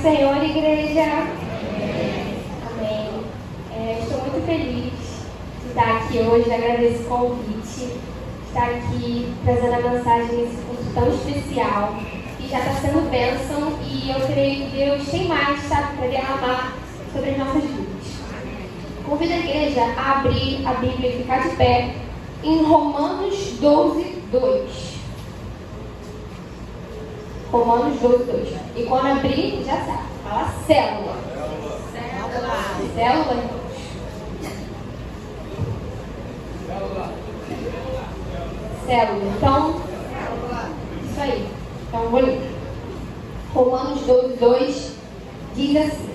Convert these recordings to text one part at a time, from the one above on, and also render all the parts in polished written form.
do Senhor, igreja. Amém. Estou muito feliz de estar aqui hoje, agradeço o convite, de estar aqui trazendo a mensagem nesse curso tão especial, que já está sendo bênção e eu creio que Deus tem mais, sabe, para derramar sobre as nossas vidas. Convido a igreja a abrir a Bíblia e ficar de pé em Romanos 12, 2. Romanos 12, 2. E quando abrir, já sabe. Fala célula. Célula, irmãos. Célula. Então, isso aí. Então, vou ler. Romanos 12, 2 diz assim: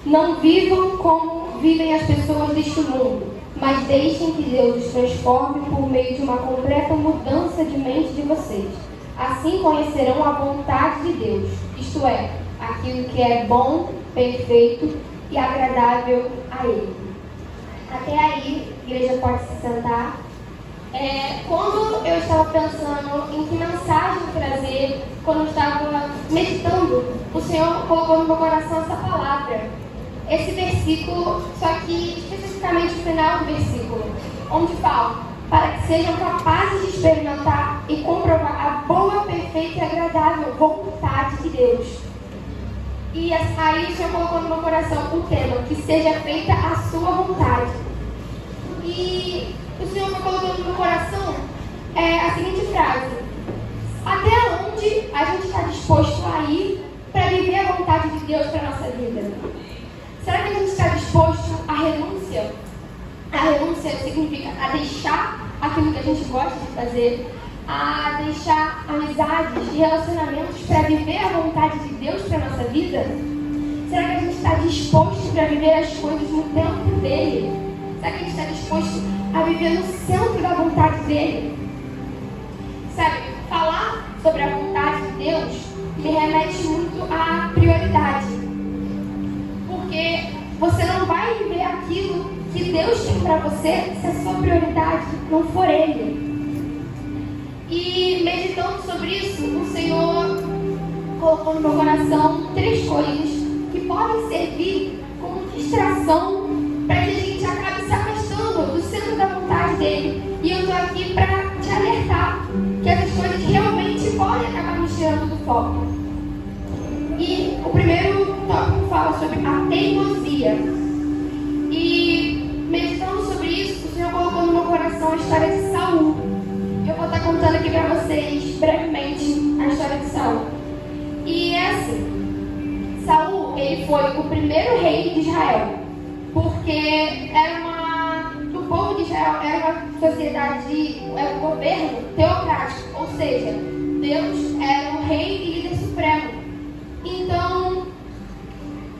não vivam como vivem as pessoas deste mundo, mas deixem que Deus os transforme por meio de uma completa mudança de mente de vocês. Assim conhecerão a vontade de Deus, isto é, aquilo que é bom, perfeito e agradável a Ele. Até aí, a igreja pode se sentar. Quando eu estava pensando em que mensagem trazer, quando eu estava meditando, o Senhor colocou no meu coração essa palavra. Esse versículo, só que especificamente o final do versículo, onde fala: para que sejam capazes de experimentar e comprovar a boa, perfeita e agradável vontade de Deus. E aí o Senhor colocou no meu coração o tema: que seja feita a sua vontade. E o Senhor me colocou no meu coração a seguinte frase: até onde a gente está disposto a ir para viver a vontade de Deus para a nossa vida? Será que a gente está disposto à renúncia? A renúncia significa a deixar aquilo que a gente gosta de fazer, a deixar amizades e relacionamentos para viver a vontade de Deus para a nossa vida? Será que a gente está disposto para viver as coisas no tempo dele? Será que a gente está disposto a viver no centro da vontade dele? Sabe, falar sobre a vontade de Deus me remete muito à prioridade. Porque você não vai viver aquilo que Deus tem para você se a sua prioridade não for Ele. E meditando sobre isso, o Senhor colocou no meu coração 3 coisas que podem servir como distração para que a gente acabe se afastando do centro da vontade dele. E eu estou aqui para te alertar que essas coisas realmente podem acabar nos tirando do foco. E o primeiro tópico fala sobre a teimosia. E meditando sobre isso, o Senhor colocou no meu coração a história de Saul. Eu vou estar contando aqui para vocês brevemente a história de Saul. E é assim: Saul, ele foi o primeiro rei de Israel, porque do povo de Israel era uma sociedade, era um governo teocrático, ou seja, Deus era o rei e líder supremo. Então,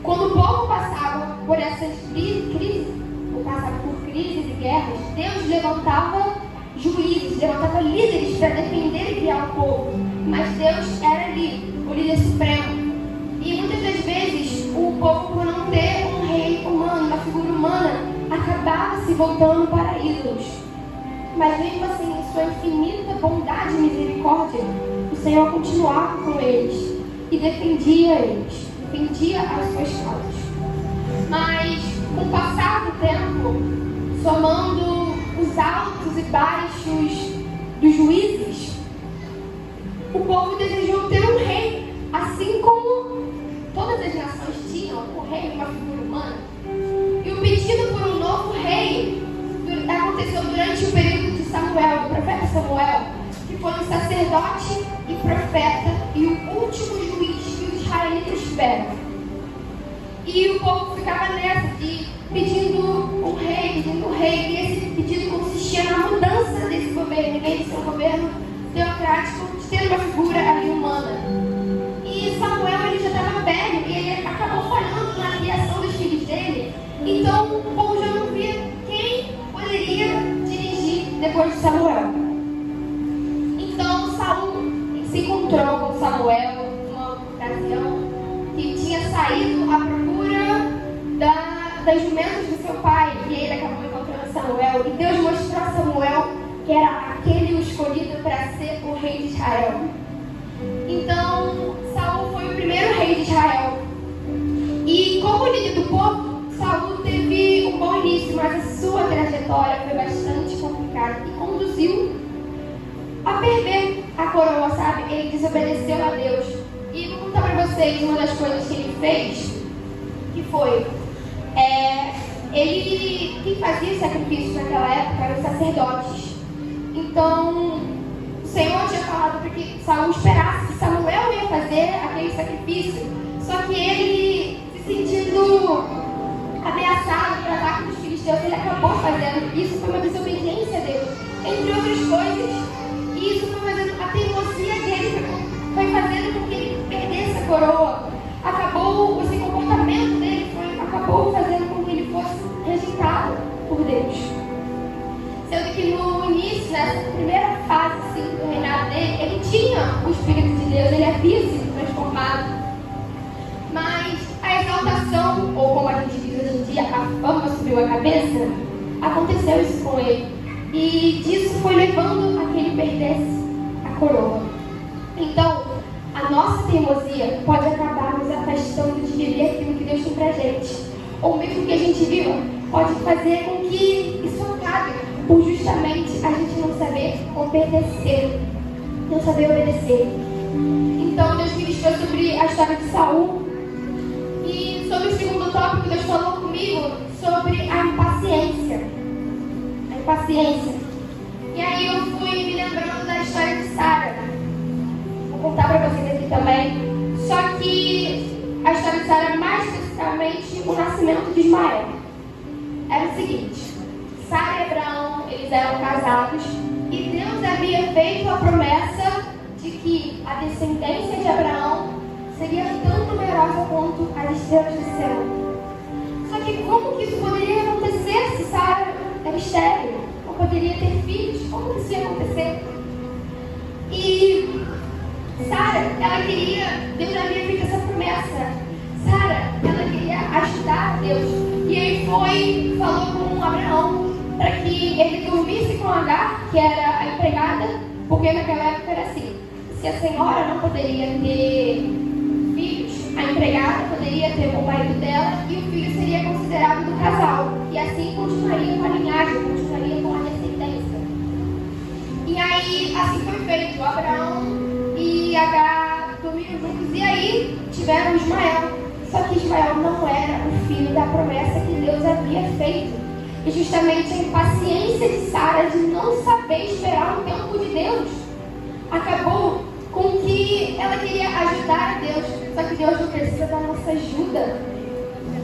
quando o povo passava por essas crises, ou passava por crises e guerras, Deus levantava juízes, levantava líderes para defender e guiar o povo. Mas Deus era ali, o líder supremo. E muitas das vezes, o povo, por não ter um rei humano, uma figura humana, acabava se voltando para ídolos. Mas mesmo assim, em sua infinita bondade e misericórdia, o Senhor continuava com eles e defendia eles, defendia as suas causas. Mas, com o passar do tempo, somando os altos e baixos dos juízes, o povo desejou ter um rei, assim como todas as nações tinham um rei, uma figura humana. E o pedido por um novo rei aconteceu durante o período de Samuel, do profeta Samuel, que foi um sacerdote e profeta e o último juiz que os israelitas tiveram. E o povo ficava nessa de pedindo um rei, e esse pedido consistia na mudança desse governo, em vez de ser um governo teocrático, de ter uma figura ali humana. E Samuel, ele já estava velho e ele acabou falhando na criação dos filhos dele. Então o povo já não via quem poderia dirigir depois de Samuel. Então Saul se encontrou com Samuel numa ocasião que tinha saído à procura das jumentas do seu pai, e ele acabou encontrando Samuel, e Deus mostrou a Samuel que era aquele o escolhido para ser o rei de Israel. Então Saul foi o primeiro rei de Israel, líder do povo, Saul teve um bom início, mas a sua trajetória foi bastante complicada e conduziu a perder a coroa, sabe? Ele desobedeceu a Deus. E vou contar para vocês uma das coisas que ele fez, que foi, quem fazia sacrifícios naquela época eram os sacerdotes. Então, o Senhor tinha falado para que Saul esperasse que Samuel ia fazer aquele sacrifício, só que ele, se sentindo ameaçado pelo ataque dos filisteus, ele acabou fazendo. Isso foi uma desobediência a Deus, entre outras coisas. E isso foi fazendo a teimosia dele, foi fazendo com que ele perdesse a coroa. Acabou, esse comportamento dele acabou fazendo com que ele fosse rejeitado por Deus. Sendo que no início, nessa primeira fase assim, do reinado dele, ele tinha o Espírito de Deus, ele havia sido transformado. Mas a exaltação, ou como a gente diz hoje em dia, a fama subiu a cabeça, aconteceu isso com ele. E disso foi levando a que ele perdesse a coroa. Então, a nossa teimosia pode acabar nos afastando de viver aquilo que Deus tem pra gente. Ou mesmo que a gente viva, pode fazer com que isso acabe, por justamente a gente não saber obedecer, não saber obedecer. Então, Deus ministrou sobre a história de Saul. E sobre o segundo tópico, Deus falou comigo sobre a impaciência. A impaciência. E aí eu fui me lembrando da história de Sara. Vou contar para vocês aqui também. Só que a história de Sara, mais especificamente, o nascimento de Ismael. Era o seguinte: Sara e Abraão, eles eram casados, e Deus havia feito a promessa de que a descendência de Abraão seria tão numerosa quanto as estrelas do céu. Só que como que isso poderia acontecer se Sara era estéril? Não poderia ter filhos? Como isso ia acontecer? E Sara, ela queria, Deus havia feito essa promessa. Sara, ela queria ajudar Deus. E ele falou com Abraão para que ele dormisse com Agar, que era a empregada, porque naquela época era assim: se a senhora não poderia ter filhos, a empregada poderia ter o marido dela e o filho seria considerado do casal. E assim continuaria com a linhagem, continuaria com a descendência. E aí, assim foi feito. Abraão e Agar dormiram juntos e aí tiveram Ismael. Só que Ismael não era o filho da promessa que Deus havia feito. E justamente a impaciência de Sara de não saber esperar o tempo de Deus acabou com que ela queria ajudar a Deus. Só que Deus não precisa da nossa ajuda.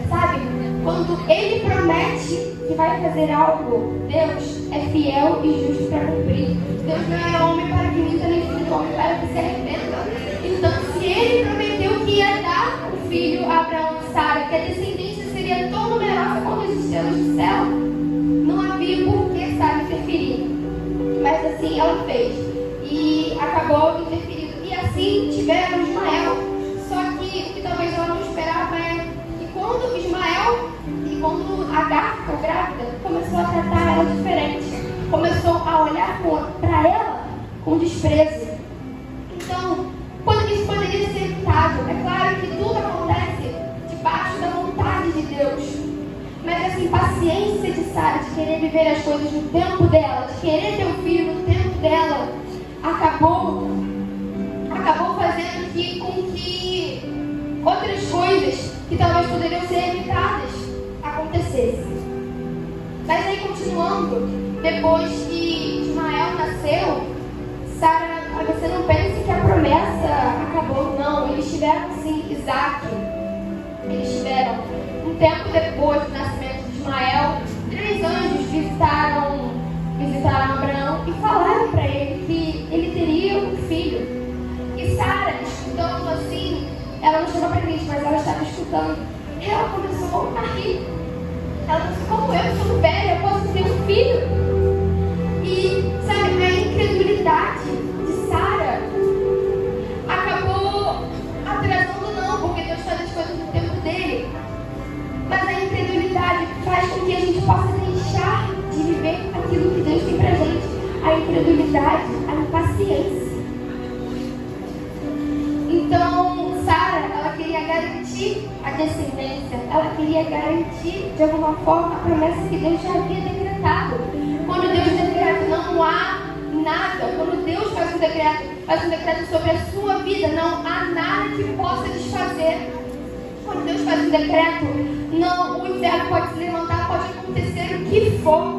Sabe? Quando Ele promete que vai fazer algo, Deus é fiel e justo para cumprir. Deus não é homem para que minta, nem filho do homem para que se arrependa. Então, se Ele prometeu que ia dar o filho a Abraão e Sara, que a descendência seria tão numerosa quanto as estrelas do céu, não havia por que Sara interferir. Mas assim ela fez. E acabou interferindo. E assim tiveram Ismael. Só que o que talvez ela não esperava é que quando Ismael e quando Agar ficou grávida, começou a tratar ela diferente. Começou a olhar para ela com desprezo. Então, quando isso poderia ser evitado? É claro que tudo acontece debaixo da vontade de Deus. Mas essa impaciência de Sara, de querer viver as coisas no tempo dela, de querer ter um filho no tempo dela, acabou fazendo com que outras coisas que talvez poderiam ser evitadas acontecessem. Mas aí, continuando, depois que Ismael nasceu, Sara, você não pense que a promessa acabou, não. Eles tiveram sim Isaac. Eles tiveram. Um tempo depois do nascimento de Ismael, 3 anjos visitaram Abraão e falaram para ele que ele teria um filho. E Sara, escutando assim, ela não chegou para Cristo, mas ela estava escutando. E ela começou a rir. Ela disse: como eu sou velha, eu posso ter um filho? E, sabe, a incredulidade de Sara acabou atrasando, não, porque Deus faz as coisas no tempo dele. Mas a incredulidade faz com que a gente possa deixar de viver aquilo que Deus tem pra gente. A incredulidade, a impaciência. Então, Sara, ela queria garantir garantir a descendência, ela queria garantir de alguma forma a promessa que Deus já havia decretado. Quando Deus decreta, não há nada. Quando Deus faz um decreto sobre a sua vida, não há nada que possa desfazer. Quando Deus faz um decreto, não, o inferno pode se levantar, pode acontecer o que for,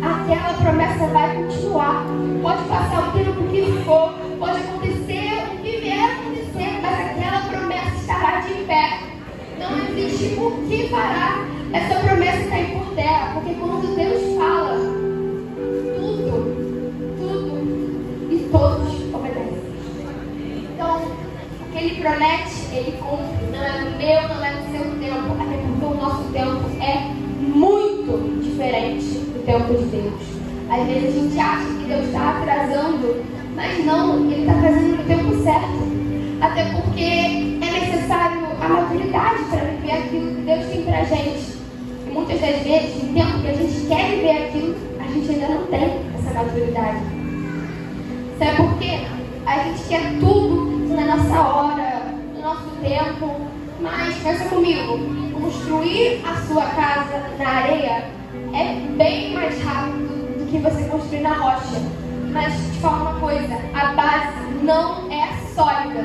aquela promessa vai continuar. Pode passar o tempo que for, pode acontecer o que vier a acontecer, mas aquela promessa estará de pé. Não existe por que parar essa promessa cair por terra, porque quando Deus fala, tudo e todos obedecem. Então, o que Ele promete, Ele cumpre. Não é no meu, não é no seu tempo, até porque o nosso tempo é muito diferente do tempo de Deus. Às vezes a gente acha que Deus está atrasando, mas não, Ele está fazendo no tempo certo. Até porque é necessário a maturidade para viver aquilo que Deus tem para a gente. E muitas das vezes, no tempo que a gente quer viver aquilo, a gente ainda não tem essa maturidade. Sabe por quê? A gente quer tudo na nossa hora, no nosso tempo. Mas, pensa comigo, construir a sua casa na areia é bem mais rápido do que você construir na rocha. Mas, te falo uma coisa, a base não é sólida.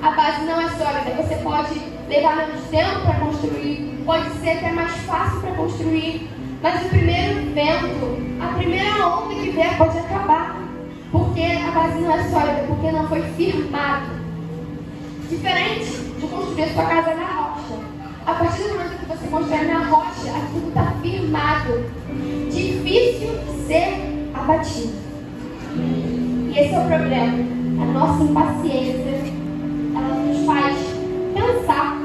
A base não é sólida. Você pode levar menos tempo para construir, pode ser até mais fácil para construir, mas o primeiro vento, a primeira onda que vier pode acabar, porque a base não é sólida, porque não foi firmado. Diferente de construir a sua casa na rocha. A partir do momento que você constrói na rocha, aquilo está firmado. Difícil ser abatido. E esse é o problema. A nossa impaciência, ela nos faz pensar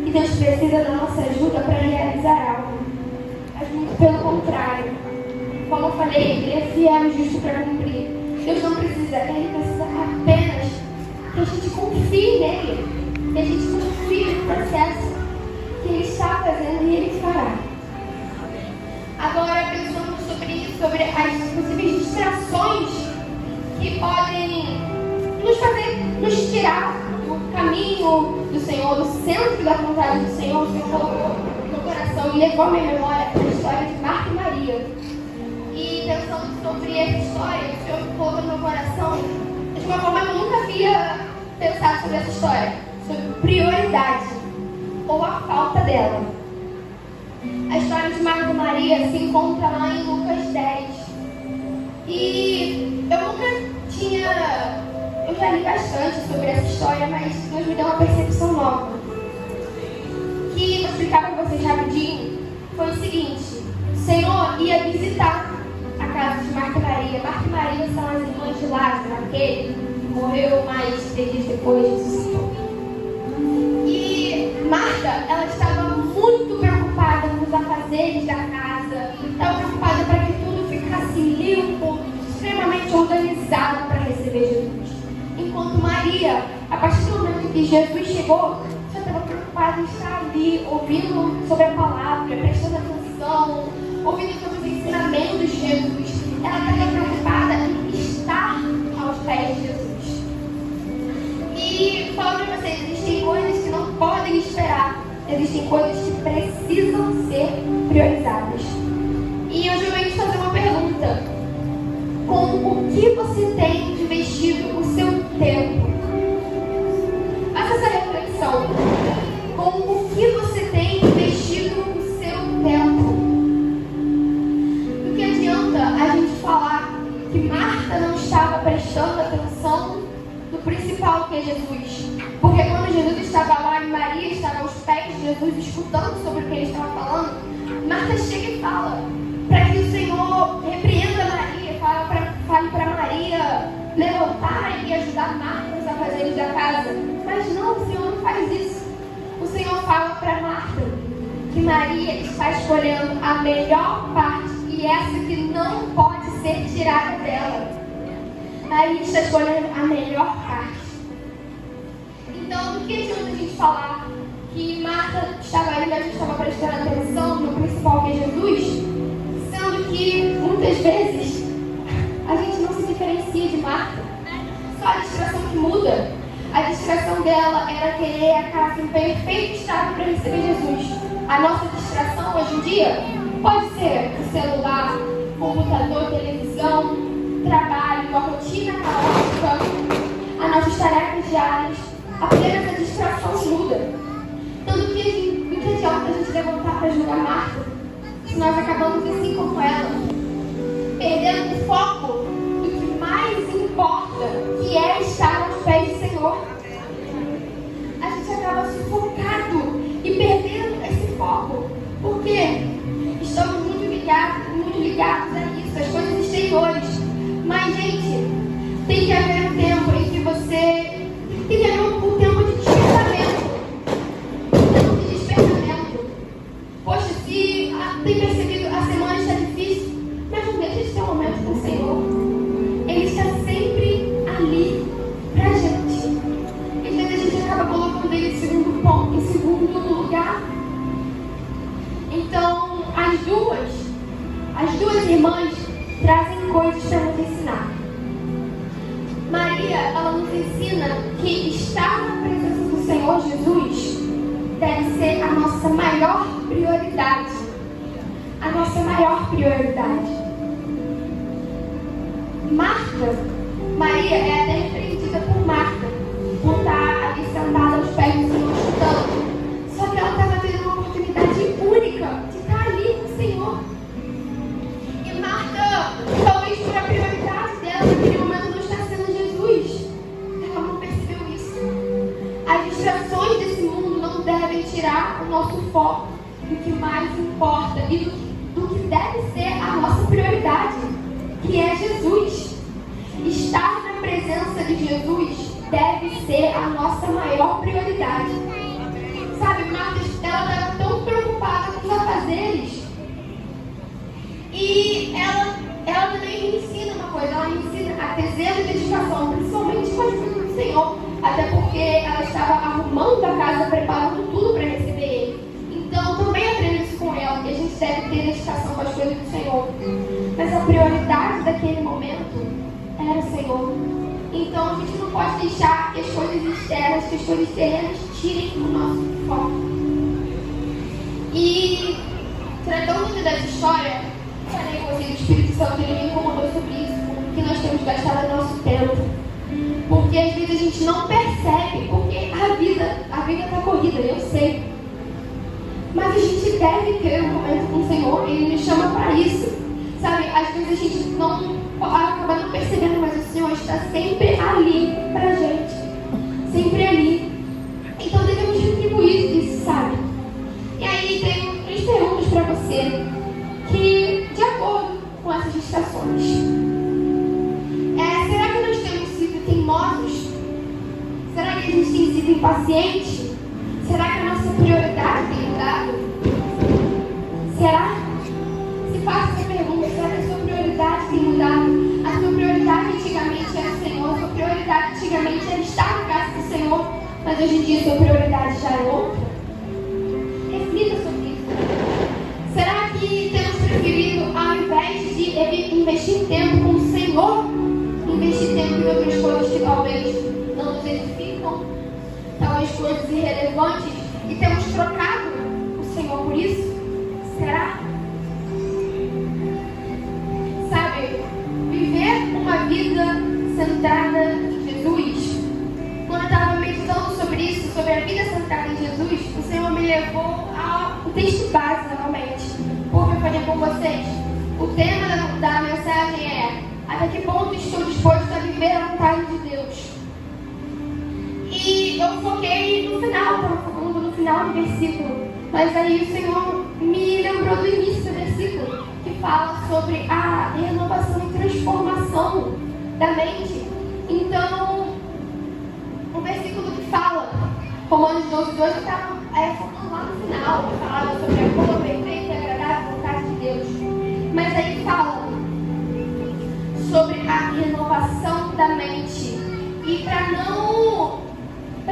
que Deus precisa da nossa ajuda para realizar algo. Mas muito pelo contrário. Como eu falei, Ele é fiel e justo para cumprir. Deus não precisa, Ele precisa apenas que a gente confie nele, que a gente confie no processo que Ele está fazendo e Ele fará. Agora, pensando sobre isso, sobre as possíveis distrações que podem nos fazer, nos tirar do caminho do Senhor, do centro da vontade do Senhor, o Senhor colocou no coração e levou a minha memória a história de Marta e Maria. E pensando sobre essa história, o Senhor colocou no meu coração de uma forma que eu nunca havia pensado sobre essa história, sobre prioridade ou a falta dela. A história de Marta e Maria se encontra lá em Lucas 10. E eu já li bastante sobre essa história, mas Deus me deu uma percepção nova. Que vou explicar para vocês rapidinho. Foi o seguinte: o Senhor ia visitar a casa de Marta e Maria. Marta e Maria são as irmãs de Lázaro, aquele que morreu mais 3 dias depois, ressuscitou. E Marta, ela estava muito preocupada com os afazeres da casa, estava preocupada para que tudo ficasse limpo, extremamente organizado para receber Jesus. Enquanto Maria, a partir do momento que Jesus chegou, já estava preocupada em estar ali, ouvindo sobre a palavra, prestando atenção, ouvindo sobre os ensinamentos de Jesus. Ela estava preocupada em estar aos pés de Jesus. E falo para vocês, existem coisas que não podem esperar. Existem coisas que precisam ser priorizadas. E hoje eu venho te fazer uma pergunta. Com o que você tem investido o seu tempo? Faça essa reflexão. Com o que você tem investido o seu tempo? Do que adianta a gente falar que Marta não estava prestando atenção no principal, que é Jesus? Porque quando Jesus estava lá e Maria estava aos pés de Jesus, escutando sobre o que ele estava falando, Marta chega e fala para que o Senhor repreenda Maria, fale para Maria levantar e ajudar Marta nos afazeres da casa. Mas não, o Senhor não faz isso. O Senhor fala para Marta que Maria está escolhendo a melhor parte e essa que não pode ser tirada dela. Maria está escolhendo a melhor parte. Então, do que adianta a gente falar que Marta estava ali, mas não estava prestando atenção no principal, que é Jesus, sendo que muitas vezes a gente não se diferencia de Marta, só a distração que muda. A distração dela era querer a casa em perfeito estado para receber Jesus. A nossa distração hoje em dia pode ser o celular, computador, televisão, trabalho, a rotina caótica, as nossas tarefas diárias. Apenas a distração muda. Então, do que adianta a gente levantar para julgar Marta, se nós acabamos assim como ela, perdendo o foco do que mais importa, que é estar aos pés do Senhor. A gente acaba sufocado e perdendo esse foco, porque estamos muito ligados a isso, as coisas exteriores. Mas, gente, tem que haver um tempo em que você tem que haver um tempo de despertamento. Um tempo de despertamento. Poxa, se tem percebido a semana está difícil, mas não deixa de ter um momento com o Senhor. Ele está sempre ali pra gente. E às vezes a gente acaba colocando ele em segundo lugar. Então, as duas irmãs trazem coisas para nos ensinar. Maria, ela nos ensina que estar na presença do Senhor Jesus deve ser a nossa maior prioridade. A nossa maior prioridade. Maria é até repreendida por Marta, por estar ali sentada aos pés do Senhor estudando. Só que ela estava tendo uma oportunidade única de estar ali com o Senhor. E Marta, talvez por a prioridade dela naquele momento não está sendo Jesus. Ela não percebeu isso. As distrações desse mundo não devem tirar o nosso foco do que mais importa e do que deve ser a nossa prioridade, que é Jesus. Estar na presença de Jesus deve ser a nossa maior prioridade. Sabe, Marta, ela estava tão preocupada com os afazeres. E ela também me ensina uma coisa, ela me ensina a ter zelo e dedicação, principalmente com as coisas do Senhor. Até porque ela estava arrumando a casa, preparando tudo para receber Ele. Então, também aprendo isso com ela, que a gente deve ter dedicação com as coisas do Senhor. Mas a prioridade daquele momento era o Senhor. Então, a gente não pode deixar que as coisas externas, que as coisas terrenas tirem o nosso foco. E, tratando dessa história, falei com vocês, o Espírito Santo ele me incomodou sobre isso, que nós temos gastado nosso tempo. Porque às vezes a gente não percebe, porque a vida está corrida, eu sei. Mas a gente deve ter um momento com o Senhor, Ele nos chama para isso. Sabe, às vezes a gente acaba não percebendo, mas o Senhor está sempre ali pra gente. Sempre ali. Então devemos retribuir isso, sabe? E aí tenho 3 perguntas para você, que de acordo com essas estações. Será que nós temos sido teimosos? Será que a gente tem sido impaciente? Será que a nossa prioridade tem mudado? Será? Se faça essa pergunta, será que a sua prioridade tem mudado? A sua prioridade antigamente era o Senhor, a sua prioridade antigamente era estar na casa do Senhor, mas hoje em dia a sua prioridade já é outra? Reflita sobre isso. Será que temos preferido, ao invés de investir tempo com o Senhor, investir tempo em outras coisas que talvez não nos edificam, talvez coisas irrelevantes, e temos trocado o Senhor por isso? Será? Sabe, viver uma vida centrada em Jesus. Quando eu estava meditando sobre isso, sobre a vida centrada em Jesus, o Senhor me levou ao texto base novamente. Porque eu falei com vocês, o tema da mensagem é: até que ponto estou disposto a viver a vontade de Deus? E eu foquei no final, no final do versículo. Mas aí o Senhor me lembrou do início do versículo, que fala sobre a renovação e transformação da mente. Então, o versículo que fala, Romanos 12:2, está focando lá no final, que fala sobre a boa, perfeita e agradável vontade de Deus. Mas aí fala sobre a renovação da mente. E para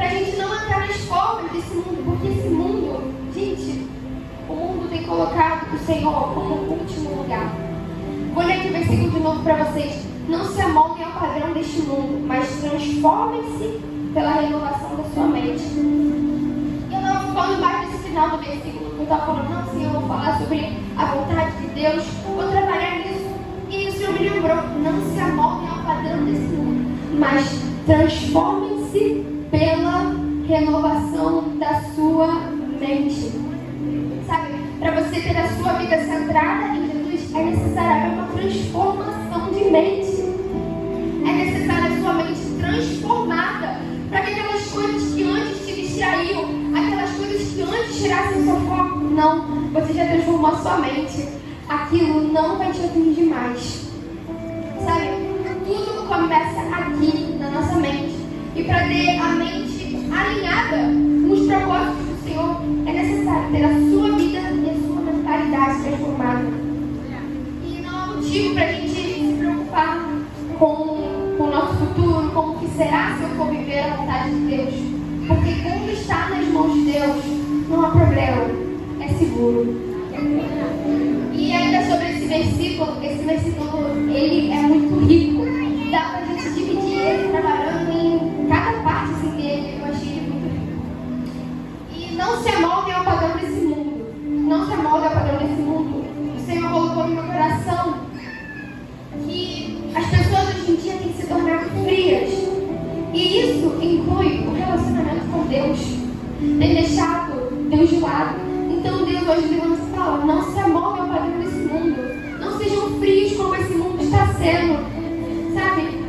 a gente não entrar nas formas desse mundo, porque esse mundo, gente, o mundo tem colocado o Senhor como o último lugar. Vou ler aqui o versículo de novo para vocês. Não se amoldem ao padrão deste mundo, mas transformem-se pela renovação da sua mente. Eu estava falando mais nesse final do versículo, eu estava falando, não, Senhor, eu vou falar sobre a vontade de Deus, vou trabalhar nisso. E o Senhor me lembrou, não se amoldem ao padrão desse mundo, mas transformem-se pela renovação da sua mente. Sabe, para você ter a sua vida centrada em Jesus, é necessária uma transformação de mente. É necessária a sua mente transformada, para que aquelas coisas que antes te distraíam, aquelas coisas que antes tirassem seu foco, não, você já transformou a sua mente. Aquilo não vai te atingir mais. Sabe, tudo começa aqui na nossa mente. E para ter a mente alinhada com os propósitos do Senhor, é necessário ter a sua vida e a sua mentalidade transformada. E não há motivo para a gente se preocupar com o nosso futuro, com o que será se eu for viver a vontade de Deus. Porque quando está nas mãos de Deus, não há problema, é seguro. E ainda sobre esse versículo ele é muito rico. Dá pra gente dividir ele trabalhando em cada parte assim, dele. Eu achei ele muito rico. E não se amoldem ao padrão desse mundo. Não se amoldem ao padrão desse mundo. O Senhor colocou no meu coração que as pessoas hoje em dia têm se tornado frias. E isso inclui o relacionamento com Deus. Tem deixado Deus de lado. Então Deus hoje nos fala, não se amoldem ao padrão desse mundo. Não sejam frios como esse mundo está sendo. Sabe?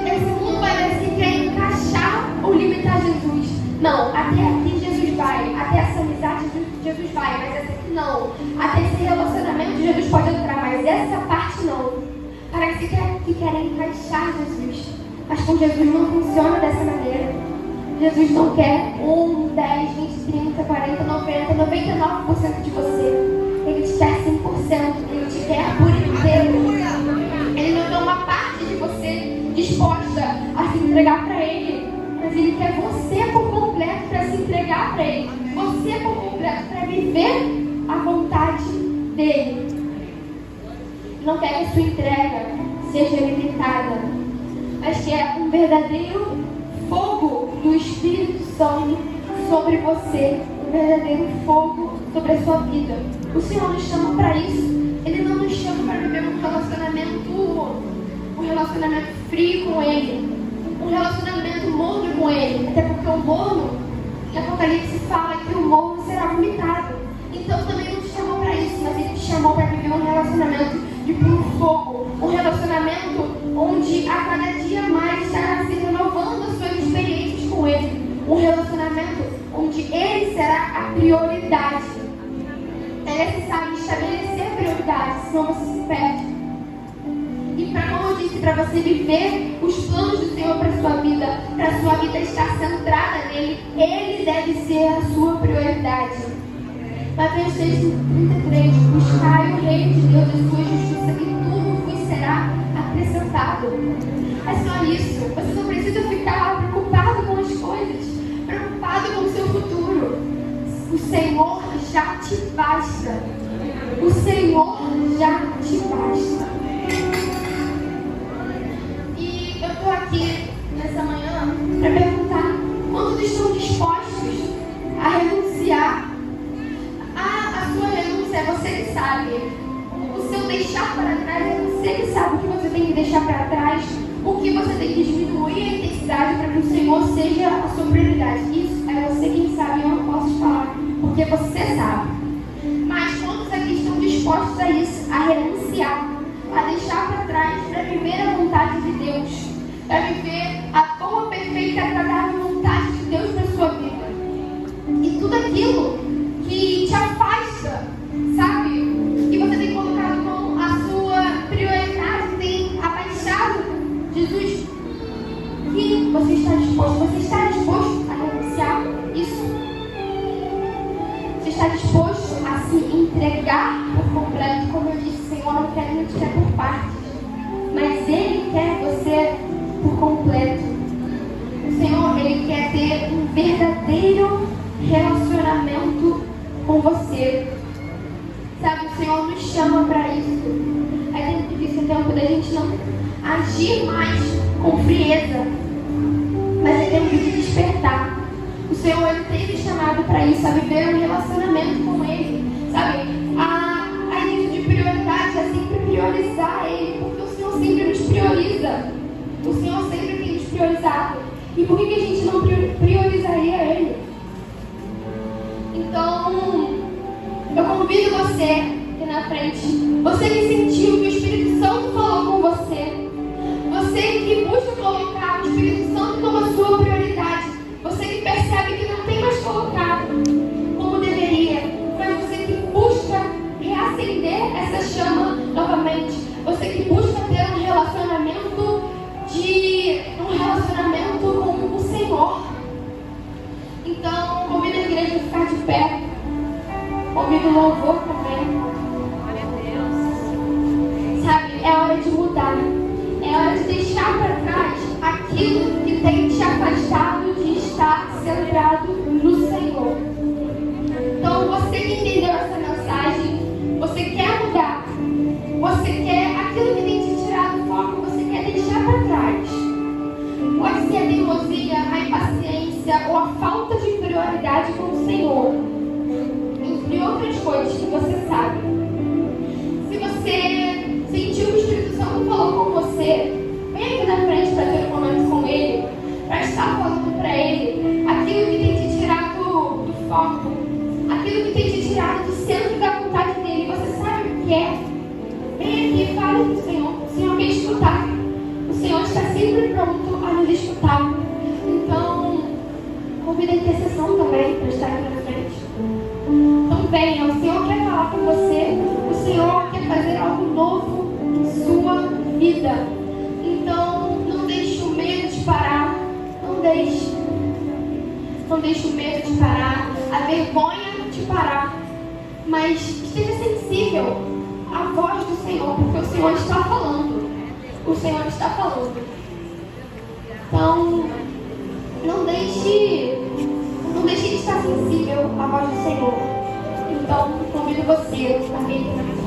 Esse mundo parece que quer encaixar ou limitar Jesus. Não, até aqui Jesus vai. Até essa amizade Jesus vai, mas essa aqui não. Até esse relacionamento Jesus pode entrar, mas essa parte não. Parece que querem encaixar Jesus. Mas com Jesus não funciona dessa maneira. Jesus não quer 1, 10, 20, 30, 40, 90, 99% de você. Ele te quer 100%. Ele te quer por inteiro. Ele não tem uma parte de você disposta a se entregar para Ele. Mas Ele quer você por completo para se entregar para Ele. Você por completo para viver a vontade dEle. Não quer que a sua entrega seja limitada, mas que é um verdadeiro fogo do Espírito Santo sobre você, um verdadeiro fogo sobre a sua vida. O Senhor nos chama para isso. Ele não nos chama para viver um relacionamento frio com Ele, um relacionamento morno com Ele, até porque o morno, que Apocalipse fala que o morno será vomitado. Então também não te chamou para isso, mas Ele te chamou para viver um relacionamento de puro fogo, um relacionamento onde a cada dia mais estará se renovando as suas experiências com Ele, um relacionamento onde Ele será a prioridade. É necessário estabelecer prioridades, senão você se perde. E como eu disse, para você viver os planos do Senhor para a sua vida, para a sua vida estar centrada nele, Ele deve ser a sua prioridade. Mateus 6:33, buscai o reino de Deus e sua justiça, e tudo vos será acrescentado. É só isso. Você não precisa ficar preocupado com as coisas, preocupado com o seu futuro. O Senhor já te basta. O Senhor já te basta. E eu estou aqui nessa manhã para perguntar: quantos estão dispostos a renunciar? A sua renúncia é você que sabe. O seu deixar para trás é você que sabe o que você tem que deixar para trás, o que você tem que diminuir a intensidade para que o Senhor seja a sua prioridade. Isso é você quem sabe, eu não posso falar, porque você sabe. Mas quantos aqui estão dispostos a isso, a renunciar, a deixar para trás, para viver a vontade de Deus, para viver a boa, perfeita e agradável vontade de Deus para a sua vida? E tudo aquilo que te afasta, sabe? Que você tem colocado como a sua prioridade, tem abaixado Jesus. E você está disposto a renunciar isso? Você está disposto a se entregar por completo? Como eu disse, o Senhor não te quer por partes, mas Ele quer você por completo. O Senhor, Ele quer ter um verdadeiro relacionamento com você. Sabe, o Senhor nos chama para isso. É dentro desse tempo da gente não agir mais com frieza, mas é tempo de despertar. O Senhor, Ele tem me chamado para isso, a viver um relacionamento com Ele, sabe? A início de prioridade é sempre priorizar Ele, porque o Senhor sempre nos prioriza. O Senhor sempre tem nos priorizado. E por que a gente não priorizaria Ele? Então, eu convido você aqui na frente, você que sentiu que o Espírito Santo falou com você, você que busca colocar o Espírito Santo como a sua prioridade, você que percebe que não tem mais colocado como deveria, mas você que busca reacender essa chama novamente, você que busca ter um relacionamento com o Senhor. Então, convido a igreja a ficar de pé, convido o louvor também. Glória a Deus. Sabe, é hora de mudar. É hora de deixar para trás aquilo que tem te afastado de estar centrado no Senhor. Então, você que entendeu essa mensagem, você quer mudar, você quer aquilo que tem te tirado do foco, você quer deixar para trás. Pode ser a teimosia, a impaciência ou a falta de prioridade com o Senhor, entre outras coisas que você sabe. Se você sentiu que o Espírito Santo falou com você, vem aqui na frente para ter um momento com Ele, para estar falando para Ele aquilo que tem te tirado do foco, aquilo que tem te tirado do centro da vontade dEle. Você sabe o que é? Vem aqui e fale com o Senhor. O Senhor quer escutar. O Senhor está sempre pronto a nos escutar. Então, convido a intercessão também para estar aqui na frente. Então venha, o Senhor quer falar com você. O Senhor quer fazer algo novo em sua vida. Então, não deixe o medo de parar. Não deixe o medo de parar, a vergonha de parar. Mas esteja sensível à voz do Senhor, porque o Senhor está falando. O Senhor está falando. Então, não deixe de estar sensível à voz do Senhor. Então, convido você a vir aqui na frente.